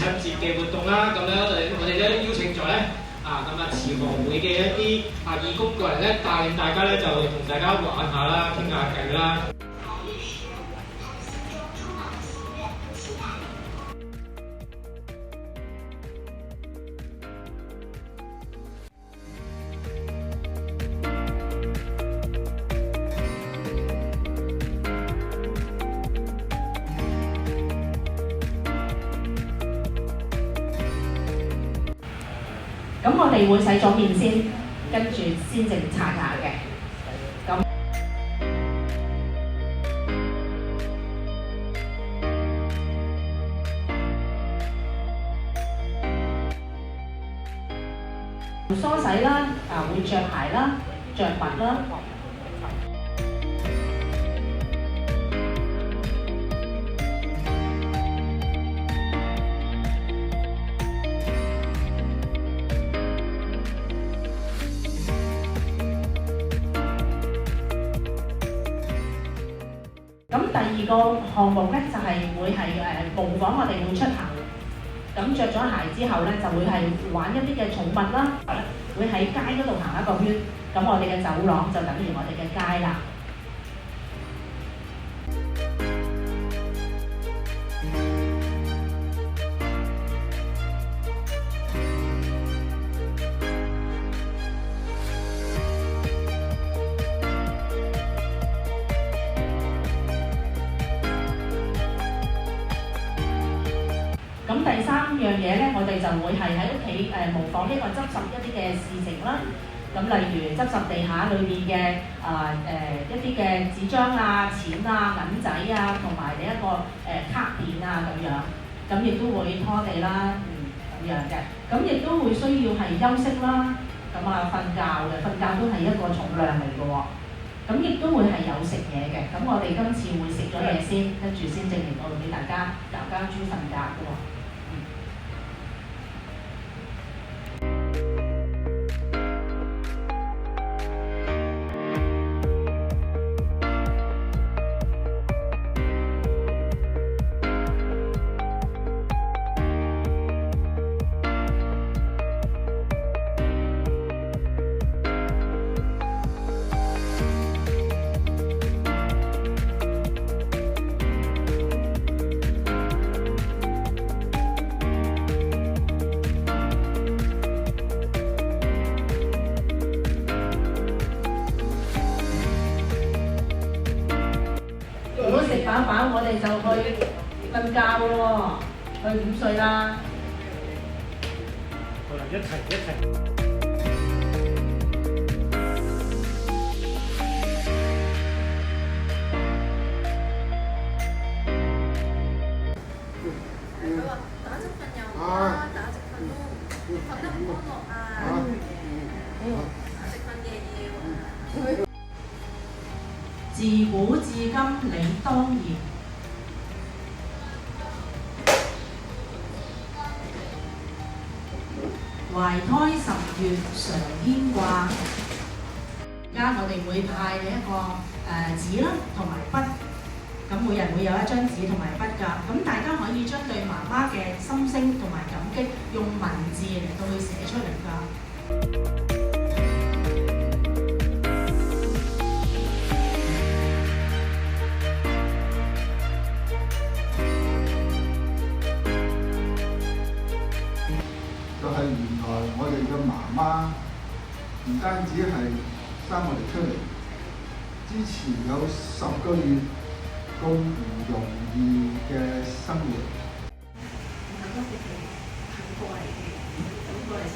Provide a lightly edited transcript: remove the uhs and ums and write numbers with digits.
親節嘅活動啦。咁咧我哋咧邀請咗咧慈航會嘅一啲義工過嚟咧，帶領大家咧就同大家玩下啦，傾下偈啦。咁我哋會洗咗面先，跟住先至刷牙嘅。咁梳洗啦，會着鞋啦，着襪啦。咁第二個項目咧就係會係模仿我哋會出行，咁着咗鞋之後咧就會係玩一啲嘅寵物啦，會喺街嗰度行一個圈，咁我哋嘅走廊就等於我哋嘅街啦。咁第三樣嘢咧，我哋就會係喺屋企模仿呢個執拾一啲嘅事情啦。咁例如執拾地下裏面嘅一啲嘅紙張啊、錢啊、銀仔啊，同埋你一個卡片啊咁樣。咁亦都會拖地啦，咁樣嘅。咁亦都會需要係休息啦。咁瞓覺嘅，瞓覺都係一個重量嚟嘅喎。咁亦都會係有食嘢嘅。咁我哋今次會食咗嘢先，跟住先證明我會俾大家搞豬瞓覺嘅喎。如果食飽我哋就去瞓覺咯喎，去午睡啦。好啦，一齊。佢話打側瞓又好啦，打側瞓都瞓得唔安樂啊，打側瞓夜要。自古至今理當然，懷胎10月常牽掛。而家我哋會派你一個紙啦，同埋筆。咁每人會有一張紙同埋筆㗎。咁大家可以將對媽媽嘅心聲同埋感激，用文字嚟到去寫出嚟㗎。就係原來我哋嘅媽媽唔單止係生我哋出嚟，之前有10個月咁唔容易嘅生活。很多時期行過嚟嘅，咁過嚟先